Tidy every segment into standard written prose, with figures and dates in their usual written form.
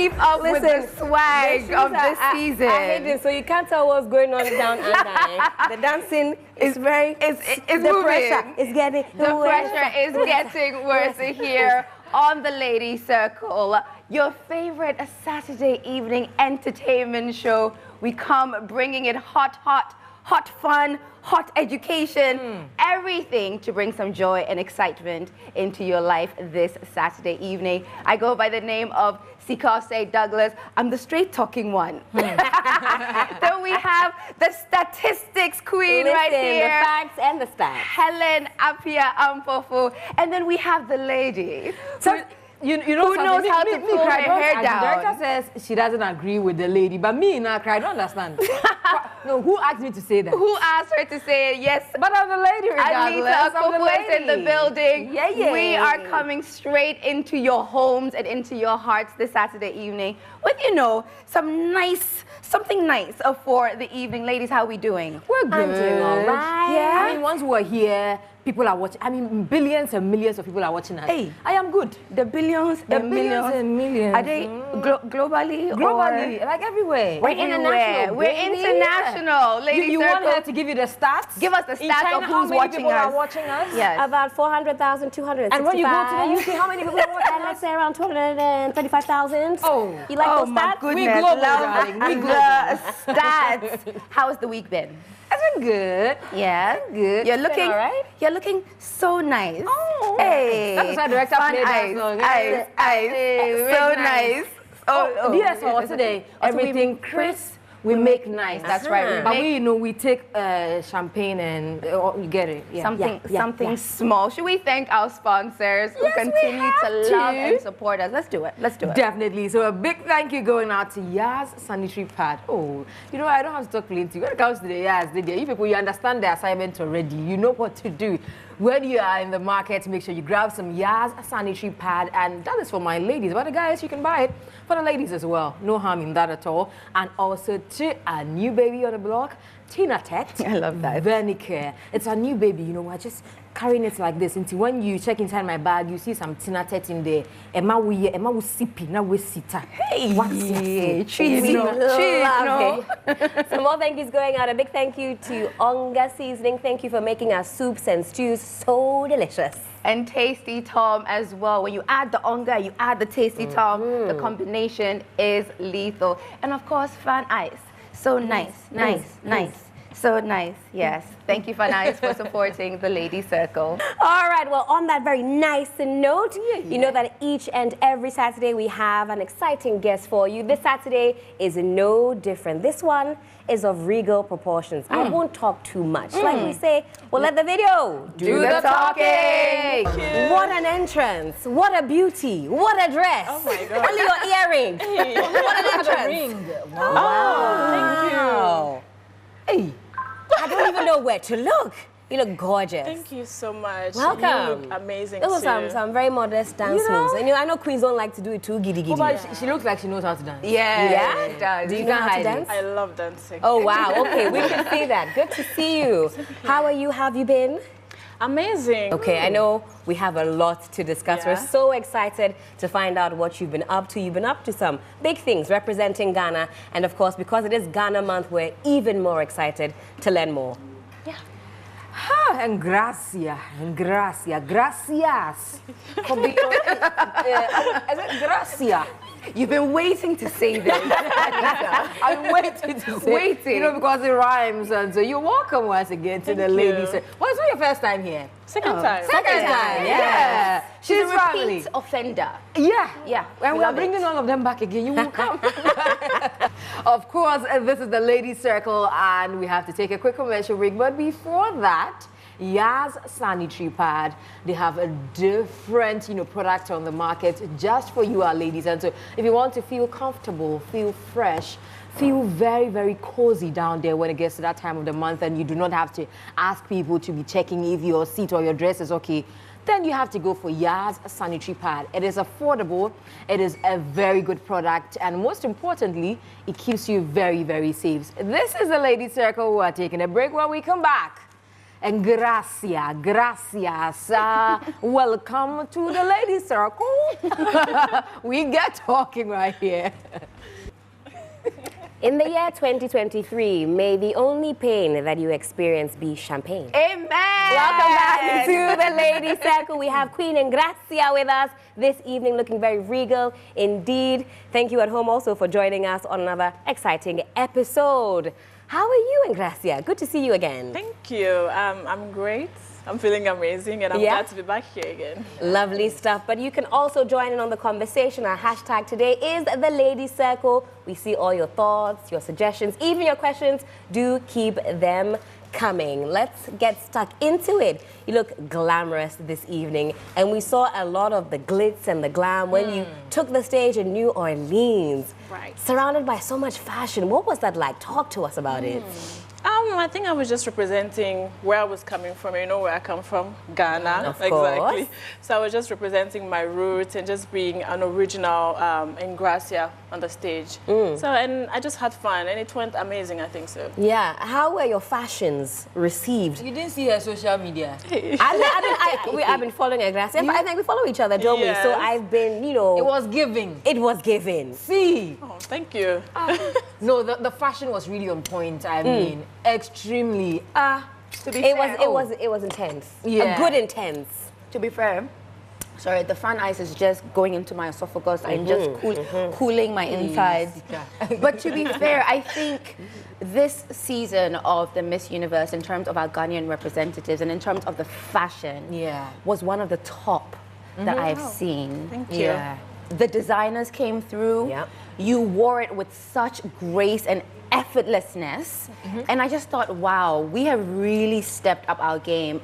keep up with the swag of this season. I hate this, so you can't tell what's going on down under. The dancing is very... It's the moving. Pressure is getting The pressure is getting worse here on the Lady Circle. Your favorite Saturday evening entertainment show. We come bringing it hot fun, hot education, everything to bring some joy and excitement into your life this Saturday evening. I go by the name of Sikase Douglas. I'm the straight talking one. Then we have the statistics queen right here. The facts and the stats. Helen Apia Ampofu. And then we have the lady. So, you know who knows how to pull her hair down. The director says she doesn't agree with the lady, but me, I don't understand. No, who asked me to say that? Who asked her to say yes? But I'm the lady, regardless. Anita Akofo is in the building. Yeah. We are coming straight into your homes and into your hearts this Saturday evening with, you know, something nice for the evening. Ladies, how are we doing? We're good. I'm doing all right. Yeah. I mean, once we're here, people are watching. I mean, billions and millions of people are watching us. Hey, I am good. The billions and millions. Are they globally? Globally, like everywhere. We're international. We're international. Ladies, you want her to give you the stats? Give us the In stats China, of how who's many watching people us. are watching us? Yes. About 400,000, 265. And when you go to the UK, how many people are watching And us? let's say around 235,000. Oh. You like those my stats? goodness. We global, Love darling. We global. the stats. How has the week been? It's been good. Yeah, Good. You're looking, all right? You're looking so nice. Oh, hey, that's why director fun played that eyes, song. eyes, so nice. Oh, yes, for today, everything Chris, we make nice. That's right. But we take champagne and you get it. Yeah. Something small. Should we thank our sponsors who continue to love and support us? Let's do it. Let's do it. Definitely. So a big thank you going out to Yaz Sanitary Pad. Oh, you know, I don't have to talk plenty. When it comes to the Yaz, you people, you understand the assignment already. You know what to do. When you are in the market, make sure you grab some Yaz Sanitary Pad, and that is for my ladies. But the guys, you can buy it for the ladies as well. No harm in that at all. And also to a new baby on the block, Tina Tet. I love that. Vernicare. It's a new baby, you know, I just carrying it like this until when you check inside my bag, you see some Tina Tet in there. Emma will sippy, now we sit. Hey, Cheese, no. Some more thank yous going out. A big thank you to Onga Seasoning. Thank you for making our soups and stews so delicious. And Tasty Tom as well. When you add the onga, you add the Tasty Tom, the combination is lethal. And of course, Fan Ice. So nice. So nice, yes. Thank you, Fan Ice, for supporting the Lady Circle. All right, well, on that very nice note, you know that each and every Saturday we have an exciting guest for you. This Saturday is no different. This one is of regal proportions. I won't talk too much. Like we say, well, let the video Do the talking. What an entrance. What a beauty. What a dress. Oh, my God. Only your earring. What an entrance. Ring. Wow. Thank you. Hey. I don't even know where to look. You look gorgeous. Thank you so much. Welcome. You look amazing Those too. are some very modest dance moves. And I know queens don't like to do it too giddy. But she looks like she knows how to dance. Yeah, it does. Do you know how to dance? I love dancing. Oh, wow. Okay, we can see that. Good to see you. How are you? How have you been? Amazing. Okay, I know we have a lot to discuss. Yeah. We're so excited to find out what you've been up to. You've been up to some big things representing Ghana. And of course, because it is Ghana month, we're even more excited to learn more. Yeah. Engracia, gracias. Is it Gracia? You've been waiting to say this. I'm waiting to say it. You know, because it rhymes. And so you're welcome once again to the ladies. Well, it's not your first time here. Second time. Second time, yeah. She's a family. repeat offender. Yeah. Yeah. When we are bringing all of them back again, you will come. Of course, this is the Ladies Circle, and we have to take a quick commercial break. But before that, Yaz Sanitary Pad, they have a different, product on the market just for you, our ladies. And so if you want to feel comfortable, feel fresh, feel very, very cozy down there when it gets to that time of the month, and you do not have to ask people to be checking if your seat or your dress is okay, then you have to go for Yaz Sanitary Pad. It is affordable, it is a very good product, and most importantly, it keeps you very, very safe. This is the Ladies Circle. We are taking a break. When we come back, Engracia, gracias. Welcome to the ladies' circle. We get talking right here. In the year 2023, may the only pain that you experience be champagne. Amen. Welcome back to the Lady Circle. We have Queen Engracia with us this evening, looking very regal indeed. Thank you at home also for joining us on another exciting episode. How are you, Engracia? Good to see you again. Thank you. I'm great. I'm feeling amazing, and I'm glad to be back here again. Lovely stuff. But you can also join in on the conversation. Our hashtag today is the Lady Circle. We see all your thoughts, your suggestions, even your questions. Do keep them coming. Let's get stuck into it. You look glamorous this evening, and we saw a lot of the glitz and the glam when you took the stage in New Orleans. Right. Surrounded by so much fashion. What was that like? Talk to us about it. I think I was just representing where I was coming from. You know where I come from, Ghana. Of exactly. course. So I was just representing my roots and just being an original Engracia on the stage. So, and I just had fun, and it went amazing, I think so. Yeah. How were your fashions received? You didn't see her social media. I've been following Gracia. I think we follow each other, don't we? So Yes. I've been, you know. It was giving. It was given. See. Oh, thank you. No, the fashion was really on point. I mean, extremely. To be fair, It was intense. Yeah. A good intense. To be fair, sorry, the front ice is just going into my esophagus and just cooling my insides. But to be fair, I think this season of the Miss Universe, in terms of our Ghanaian representatives and in terms of the fashion, was one of the top that I've seen. Thank you. Yeah. The designers came through. Yep. You wore it with such grace and effortlessness. And I just thought, wow, we have really stepped up our game.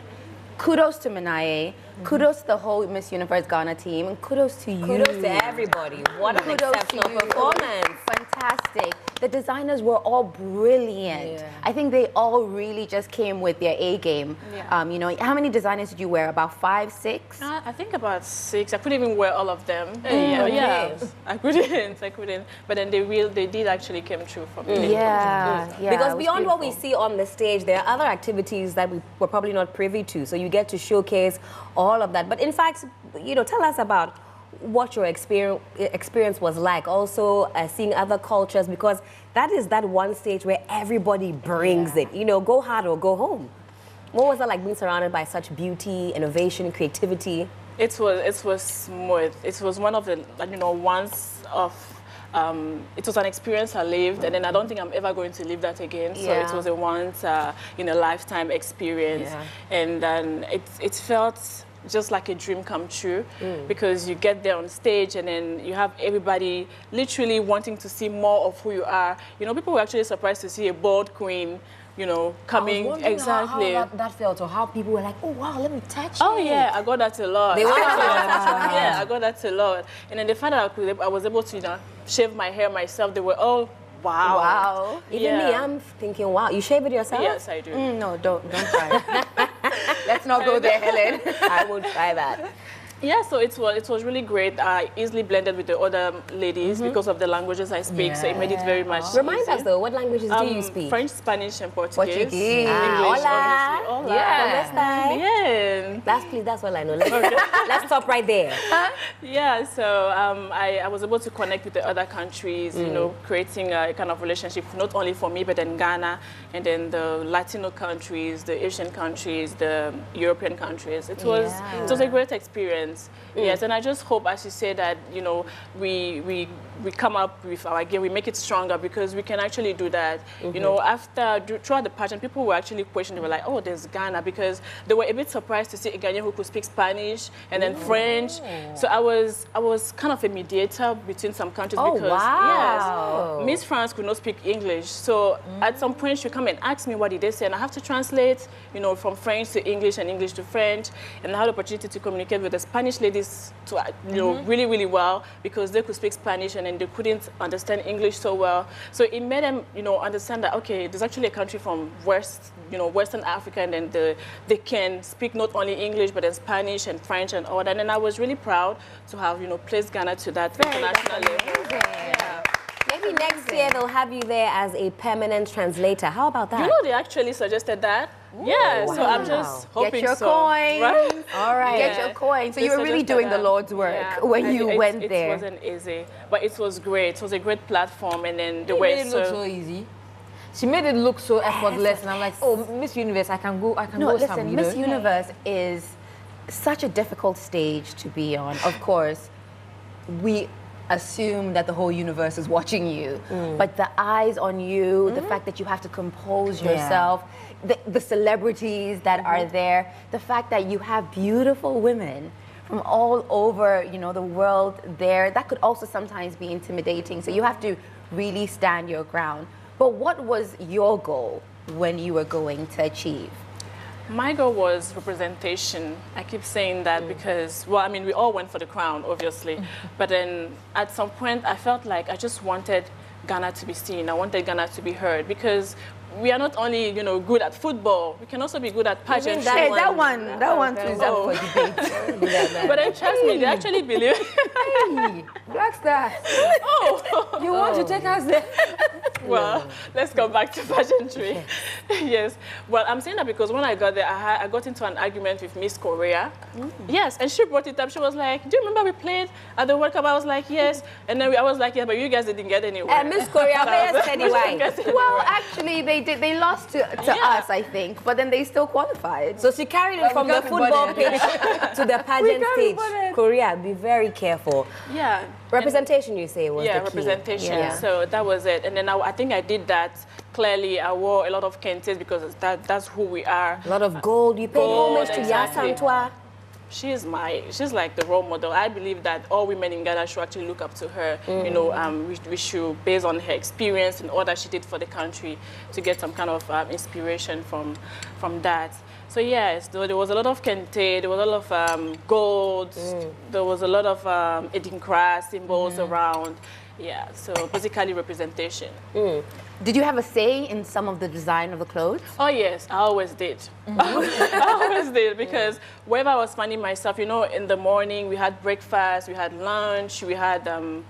Kudos to Minaye. Kudos to the whole Miss Universe Ghana team. And kudos to you. Kudos to everybody. What an Kudos exceptional to you. performance. Fantastic. The designers were all brilliant. I think they all really just came with their A game. You know, how many designers did you wear? About 5, 6? I think about 6. I couldn't even wear all of them. okay. I couldn't. But then they did actually come true for me. Yeah. Because it was beyond what we beautiful. see on the stage, there are other activities that we were probably not privy to. So you get to showcase all of that. But in fact, you know, tell us about what your experience was like. Also seeing other cultures, because that is that one stage where everybody brings it. You know, go hard or go home. What was it like being surrounded by such beauty, innovation, creativity? It was smooth. It was one of the, you know, it was an experience I lived, and then I don't think I'm ever going to live that again. So it was a once in a lifetime experience, and then it felt just like a dream come true, because you get there on stage and then you have everybody literally wanting to see more of who you are. You know, people were actually surprised to see a bald queen, you know, coming. Exactly. How that felt, or how people were like, oh wow, let me touch it. Oh yeah, I got that a lot. They want to touch your Yeah, I got that a lot. And then the fact that I was able to, you know, shave my hair myself, they were all, wow. Wow. Even me, I'm thinking, wow, you shave it yourself? Yes, I do. No, don't try. Let's not go there, Helen. I will try that. Yeah, so it was really great. I easily blended with the other ladies because of the languages I speak, so it made it very much Remind easy. us though, what languages do you speak? French, Spanish, and Portuguese. Portuguese. English, Hola. obviously. Hola. Yeah. Yeah. That's all I know. Let's stop right there. Yeah, so I was able to connect with the other countries, you know, creating a kind of relationship, not only for me, but in Ghana, and then the Latino countries, the Asian countries, the European countries. It was a great experience. Yes, and I just hope, as you say, that, you know, we come up with our game, we make it stronger, because we can actually do that. You know, throughout the pageant, people were actually questioning, they were like, oh, there's Ghana, because they were a bit surprised to see a Ghanaian who could speak Spanish and then French. So I was kind of a mediator between some countries, because yes, Miss France could not speak English. So at some point she come and ask me what did they say, and I have to translate, you know, from French to English and English to French, and I had the opportunity to communicate with the Spanish ladies to, you know, really, really well, because they could speak Spanish and then they couldn't understand English so well. So it made them, you know, understand that, okay, there's actually a country from Western Africa, and then they can speak not only English, but then Spanish and French and all that. And I was really proud to have, you know, placed Ghana to that international level. Yeah. Maybe next year they'll have you there as a permanent translator. How about that? You know, they actually suggested that. Yeah, so I'm just hoping Get your so. coins. Right? All right. Get Yeah. your coins. So They you were really suggested doing the that. Lord's work Yeah. when you went It there. wasn't easy, but it was great. It was a great platform, and then the She way made it look so easy. She made it look so effortless, and I'm like, oh, Miss Universe, I can go No, some, listen, you Miss know? Universe is such a difficult stage to be on. Of course, we assume that the whole universe is watching you, but the eyes on you, the fact that you have to compose Yeah. yourself, the celebrities that are there, the fact that you have beautiful women from all over, you know, the world there, that could also sometimes be intimidating. So you have to really stand your ground. But what was your goal when you were going to achieve? My goal was representation. I keep saying that because, well, I mean, we all went for the crown, obviously. But then at some point, I felt like I just wanted Ghana to be seen. I wanted Ghana to be heard because we are not only, you know, good at football, we can also be good at pageantry. Hey, that one too is up for debate. But then trust me, they actually believe. Hey, Black Star, Oh, you want to take us there? well, let's go back to pageantry. Yes. Well, I'm saying that because when I got there, I got into an argument with Miss Korea. Yes, and she brought it up. She was like, do you remember we played at the World Cup? I was like, yes. And then I was like, yeah, but you guys didn't get anywhere. Miss Korea, may I tell you why? Well, actually, they lost to Yeah. us, I think, but then they still qualified. So she carried it from the football pitch to the pageant stage. Korea, be very careful. Yeah. Representation, you say, was Yeah, the key. representation. Yeah. So that was it. And then I think I did that. Clearly, I wore a lot of kentes because that's who we are. A lot of gold. You paid Gold, homage to exactly. Yasantua. She's like the role model. I believe that all women in Ghana should actually look up to her. You know, we should, based on her experience and all that she did for the country, to get some kind of inspiration from that. So yes, there was a lot of kente, there was a lot of gold, there was a lot of Engracia symbols around. Yeah, so basically representation. Did you have a say in some of the design of the clothes? Oh yes, I always did. I always did because wherever I was finding myself, you know, in the morning we had breakfast, we had lunch, we had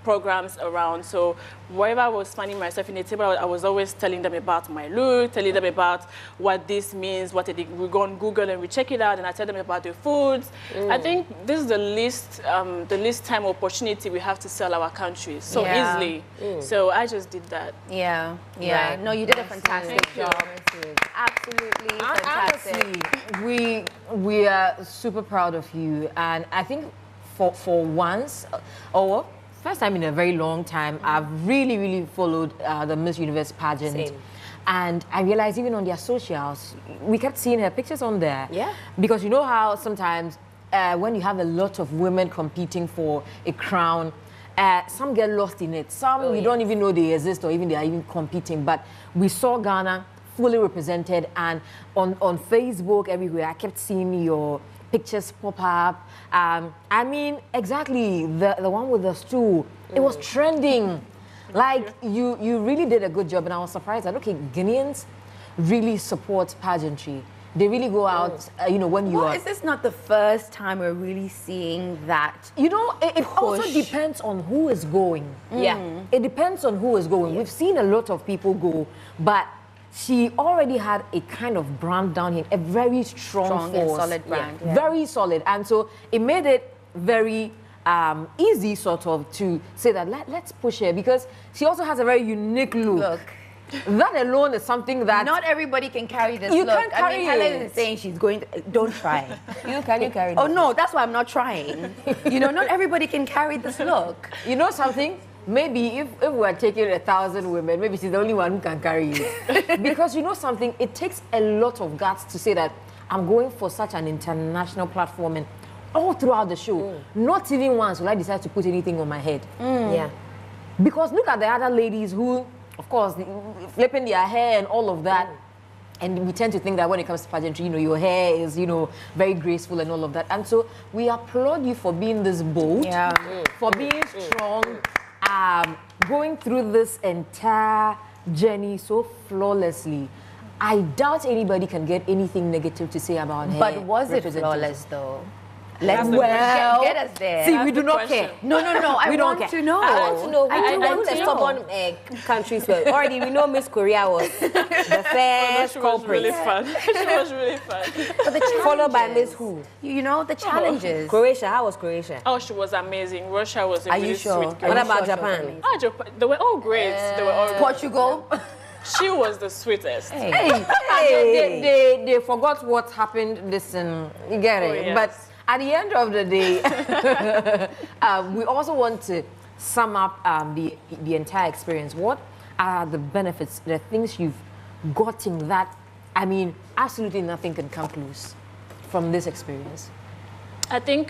programs around. So wherever I was finding myself in the table, I was always telling them about my look, telling them about what this means, what it is. We go on Google and we check it out, and I tell them about the foods. I think this is the least time opportunity we have to sell our country so easily. So I just did that. Yeah. Right. No, you did a fantastic job. Absolutely fantastic. Honestly, we are super proud of you, and I think for once, or first time in a very long time, I've really followed the Miss Universe pageant. Same. And I realized even on their socials, we kept seeing her pictures on there. Yeah. Because you know how sometimes when you have a lot of women competing for a crown, some get lost in it. Some you don't even know they exist or even they are even competing. But we saw Ghana fully represented, and on Facebook everywhere, I kept seeing your pictures pop up. I mean, exactly the one with the stool. It was trending. Like you really did a good job, and I was surprised that okay, Ghanaians really support pageantry. They really go out, you know, when you Well, are. is this not the first time we're really seeing that? You know, it also Push. depends on who is going. Yeah. It depends on who is going. We've seen a lot of people go, but she already had a kind of brand down here, a very strong And force. solid brand. Yeah. Very solid. And so it made it very easy, sort of, to say that let's push her, because she also has a very unique look. Look, That alone is something that not everybody can carry this You look. can't I mean, carry Helen it. is saying she's going to, don't try. You carry Oh no, that's why I'm not trying. You know, not everybody can carry this look. You know something? Maybe if we're taking 1,000 women, maybe she's the only one who can carry it. Because you know something? It takes a lot of guts to say that I'm going for such an international platform, and all throughout the show, not even once will I decide to put anything on my head. Yeah. Because look at the other ladies who, of course, flipping their hair and all of that. And we tend to think that when it comes to pageantry, you know, your hair is, you know, very graceful and all of that. And so we applaud you for being this bold, Yeah. for being strong, going through this entire journey so flawlessly. I doubt anybody can get anything negative to say about her. But was it representation. flawless though? Let's get us there. See, we do the not question. care. No, I We don't want care. to know. I want to know who the think- stubborn countries were. Already, we know Miss Korea was the first She was really culprit. fun. She was really fun. But the Followed by challenges, Miss Who? You know, the challenges. Croatia. How was Croatia? Oh, she was amazing. Russia was a Are really you sure? sweet girl. What Are you about sure she was Japan? amazing? Ah, Japan, they were all great. They were all great. Portugal. She was the sweetest. Hey. They forgot what happened. Listen, you get it. yes. But at the end of the day, we also want to sum up the entire experience. What are the benefits, the things you've gotten that, I mean, absolutely nothing can come close from this experience? I think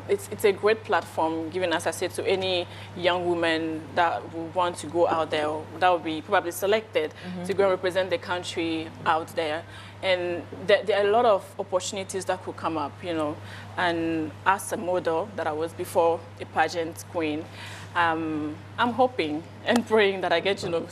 it's a great platform, given, as I said, to any young woman that would want to go out there, or that would be probably selected to go and represent the country out there. And there are a lot of opportunities that could come up, you know. And as a model that I was before, a pageant queen, I'm hoping and praying that I get, you know,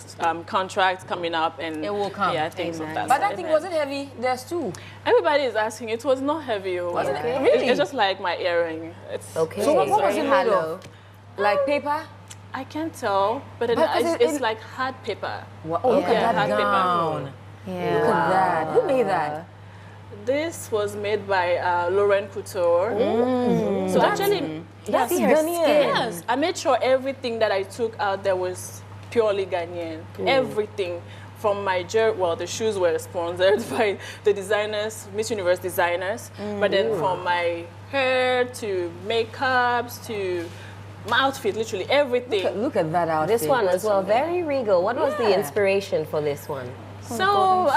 contracts coming up, and It will come. Yeah, things of that. But sort. that thing wasn't heavy. There's two. Everybody is asking. It was not heavy. Wasn't it? It- Really? It's just like my earring. It's Okay. So what was very it made hollow. of? Like paper? I can't tell, but, But it's like hard paper. Wow. Oh, look Yeah, at that hard paper. gown. Yeah. Look at that. Who made that? This was made by Lauren Couture. So actually, That's See her Ghanaian. skin. yes, I made sure everything that I took out there was purely Ghanaian. Everything. From my the shoes were sponsored by the designers, Miss Universe designers. But then from my hair to makeups to my outfit, literally everything. Look at that outfit. This one as well, very regal. What was the Yeah. inspiration for this one? So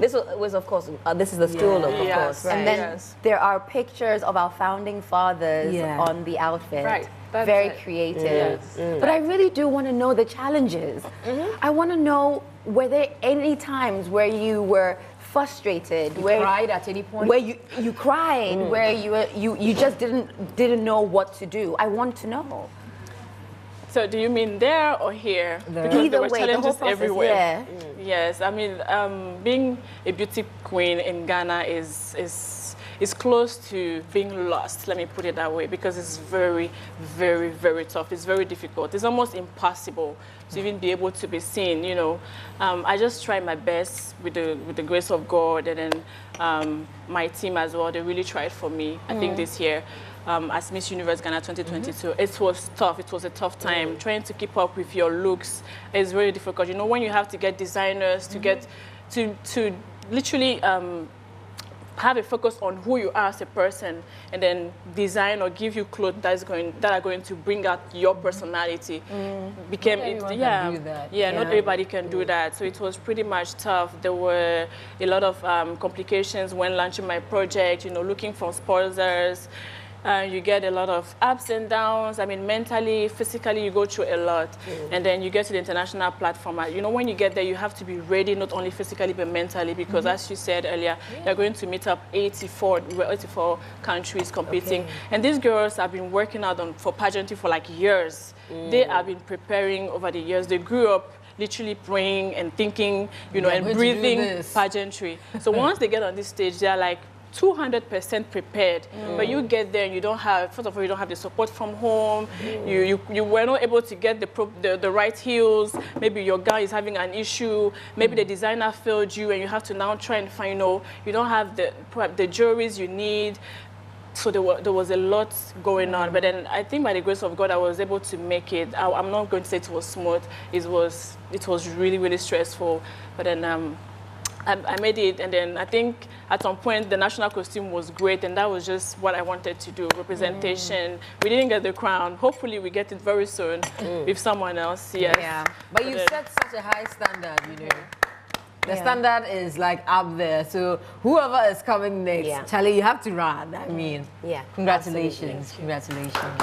This was of course, this is the stool look, of Yes. course, right? And then Yes. there are pictures of our founding fathers Yeah. on the outfit. Right, that's Very it. creative. Yes. But I really do want to know the challenges. I want to know, were there any times where you were frustrated, where Cried at any point? where you cried, where you just didn't know what to do? I want to know. So do you mean there or here? There. Because Either there were way, the whole challenges process, everywhere. yeah. Yes, I mean, being a beauty queen in Ghana is close to being lost, let me put it that way, because it's very, very, very tough. It's very difficult. It's almost impossible to even be able to be seen, you know. I just try my best with the grace of God, and then my team as well, they really tried for me, I think this year. As Miss Universe Ghana 2022, it was tough. It was a tough time. Trying to keep up with your looks is very difficult. You know, when you have to get designers to get to literally have a focus on who you are as a person, and then design or give you clothes that are going to bring out your personality. Became Not everyone yeah, can do that. yeah, not Yeah. everybody can do that. So it was pretty much tough. There were a lot of complications when launching my project. You know, looking for sponsors. You get a lot of ups and downs. I mean, mentally, physically, you go through a lot. And then you get to the international platform. You know, when you get there, you have to be ready, not only physically, but mentally, because as you said earlier, you're going to meet up 84 countries competing. And these girls have been working out for pageantry for like years. They have been preparing over the years. They grew up literally praying and thinking, you know, They're and going to do breathing this. pageantry. So once they get on this stage, they're like 200% prepared. But you get there and you don't have, first of all, you don't have the support from home. You were not able to get the right heels. Maybe your gown is having an issue. Maybe the designer failed you and you have to now try and find, you know, you don't have the jewelries you need. So there was a lot going on. But then I think by the grace of God, I was able to make it. I'm not going to say it was smooth. It was really, really stressful. But then I made it, and then I think at some point the national costume was great, and that was just what I wanted to do, representation. We didn't get the crown. Hopefully we get it very soon with someone else, yes. Yeah. But you set such a high standard, you know. The standard is like up there. So whoever is coming next, Charlie, you have to run. I mean, congratulations, congratulations.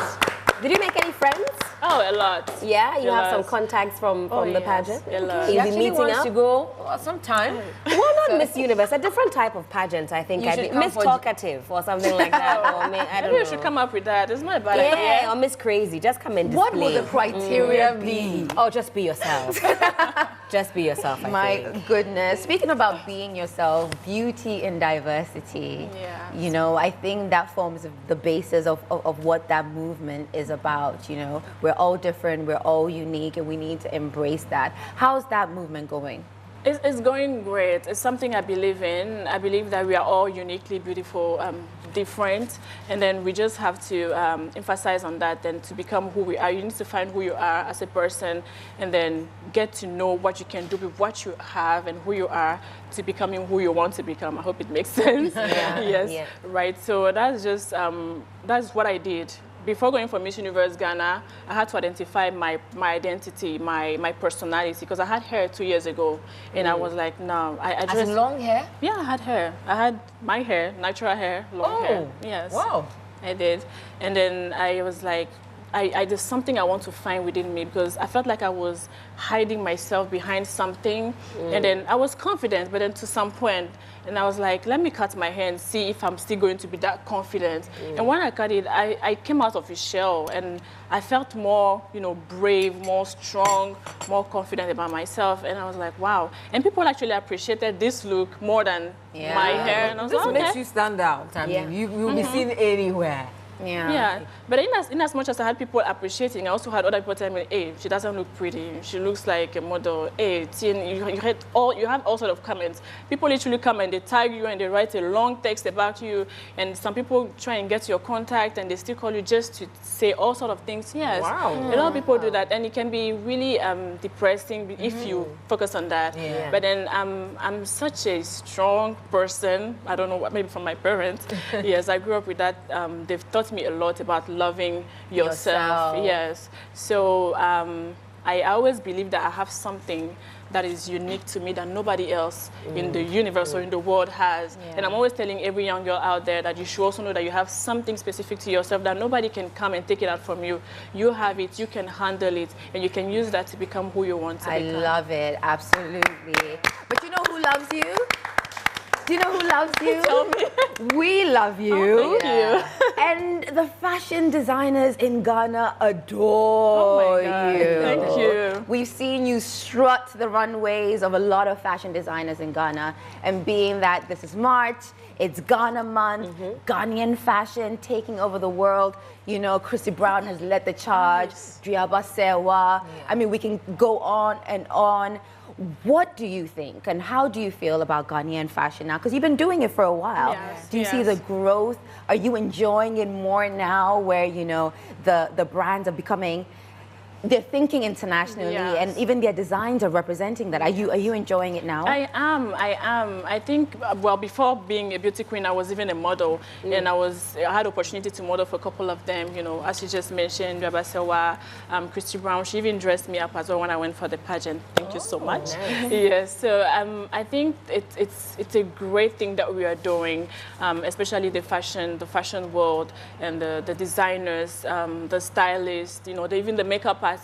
Did you make any friends? Oh, a lot. Yeah, you A have some lot. contacts from the yes, pageant? a lot. You'll She be actually meeting wants up? to go sometime. Why not Miss Universe, a different type of pageant, I think. You should come Miss for Talkative or something like that. Or I don't Maybe know. you should come up with that. It's not a bad Yeah, idea. or Miss Crazy. Just come and display. What would the criteria be? Oh, just be yourself. Just be yourself, I My think. goodness. Speaking about being yourself, beauty and diversity. Yeah. You know, I think that forms the basis of what that movement is about. You know, we're all different, we're all unique, and we need to embrace that. How's that movement going? It's going great. It's something I believe in. I believe that we are all uniquely beautiful, different, and then we just have to emphasize on that. And to become who we are, you need to find who you are as a person, and then get to know what you can do with what you have and who you are to becoming who you want to become. I hope it makes sense. Yeah. Yes, Yeah. right. So that's just that's what I did. Before going for Miss Universe Ghana, I had to identify my identity, my personality, because I had hair 2 years ago, and I was like, no, I As just in long hair? yeah, I had hair. I had my hair, natural hair, long hair. Yes. Wow. I did. And then I was like, there's something I want to find within me, because I felt like I was hiding myself behind something. And then I was confident, but then to some point, and I was like, let me cut my hair and see if I'm still going to be that confident. And when I cut it, I came out of a shell, and I felt more, you know, brave, more strong, more confident about myself. And I was like, wow. And people actually appreciated this look more than my hair. And I was This like, makes okay. you stand out. I mean, Yeah. you'll be seen anywhere. Yeah, but in as much as I had people appreciating, I also had other people telling me, hey, she doesn't look pretty, she looks like a model, hey, you have all sort of comments. People literally come and they tag you and they write a long text about you, and some people try and get your contact and they still call you just to say all sort of things. Yes, Wow. a lot of people do that, and it can be really depressing if you focus on that. Yeah. But then I'm such a strong person. I don't know what, maybe from my parents. Yes, I grew up with that. They've taught me a lot about loving yourself. Yes. So I always believe that I have something that is unique to me that nobody else in the universe or in the world has. And I'm always telling every young girl out there that you should also know that you have something specific to yourself that nobody can come and take it out from you. You have it, you can handle it, and you can use that to become who you want to I become. love it, absolutely. But you know who loves you? Do you know who loves you? Tell me. We love you. Oh, thank you. And the fashion designers in Ghana adore Oh my God. you. Thank you. We've seen you strut the runways of a lot of fashion designers in Ghana. And being that this is March, it's Ghana month, Ghanaian fashion taking over the world. You know, Chrissy Brown has led the charge, Driaba Sewa. I mean, we can go on and on. What do you think and how do you feel about Ghanaian fashion now? Because you've been doing it for a while. Yes, Do you see the growth? Are you enjoying it more now where, you know, the brands are becoming, they're thinking internationally Yes. and even their designs are representing that? Are you enjoying it now? I am. I think, well, before being a beauty queen, I was even a model. And I had opportunity to model for a couple of them, you know, as you just mentioned, Rabasewa, Christy Brown. She even dressed me up as well when I went for the pageant. Thank you so much. Nice. Yes, so I think it's a great thing that we are doing, especially the fashion world and the designers, the stylists, you know, even the makeup artists.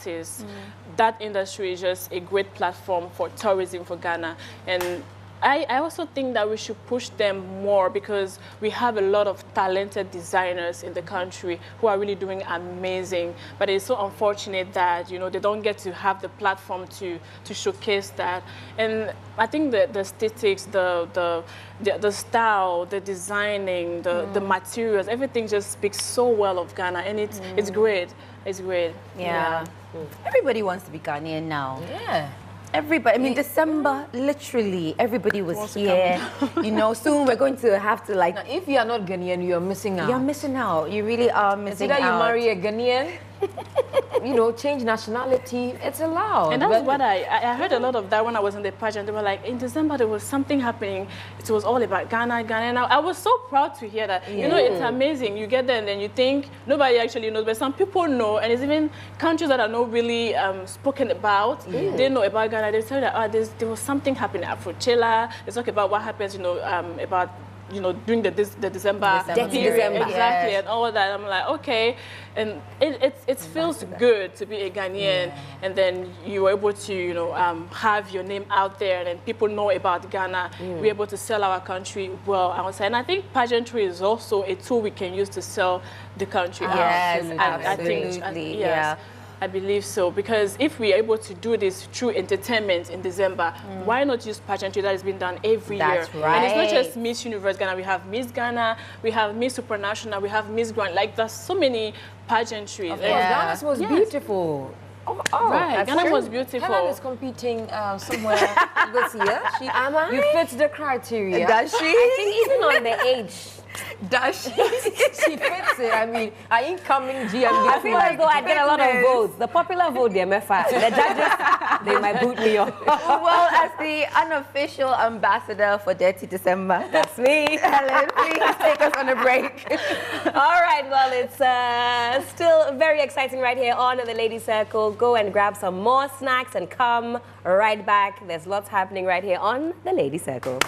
That industry is just a great platform for tourism for Ghana. And I also think that we should push them more because we have a lot of talented designers in the country who are really doing amazing. But it's so unfortunate that, you know, they don't get to have the platform to showcase that. And I think the aesthetics, the style, the designing, the materials, everything just speaks so well of Ghana, and it's great. It's great. Yeah. Everybody wants to be Ghanaian now. Yeah. Everybody, I mean, December, literally, everybody was here. You know, soon we're going to have to, like, Now, if you are not Ghanaian, you are missing out. you're missing out. You really are It's missing either out. you marry a Ghanaian, you know, change nationality. It's allowed. And that's But- what I heard a lot of that when I was in the pageant. They were like, in December, there was something happening. It was all about Ghana. And I was so proud to hear that. You know, it's amazing. You get there and then you think nobody actually knows, but some people know. And it's even countries that are not really spoken about. They know about Ghana. They tell you that there was something happening at Afrochela. They talk about what happens, you know, about during the December Dirty period. December. Exactly, Yes. and all of that. I'm like, okay, and it feels good to be a Ghanaian, and then you were able to have your name out there, and then people know about Ghana. We're able to sell our country well outside, and I think pageantry is also a tool we can use to sell the country out. Yes, I think, absolutely, yes, yeah. I believe so, because if we are able to do this through entertainment in December, why not use pageantry that has been done every That's year? And it's not right. just Miss Universe Ghana. We have Miss Ghana, we have Miss Supranational, we have Miss Grand. Like, there's so many pageantries. Yeah. Ghana's was Yes. beautiful. Right, Ghana true. was beautiful. Helen is competing somewhere this year. Am I? You fit the criteria. Does she? I think even on the age. Does she? She fits it. I mean, our incoming GMB. I feel as though I'd get a lot of goodness. votes. The popular vote, they may fight. The judges, they might boot me off. Well, as the unofficial ambassador for Dirty December, That's me. Helen, please take us on a break. All right, well, it's still very exciting right here on the Ladies Circle. Go and grab some more snacks and come right back. There's lots happening right here on the Ladies Circle.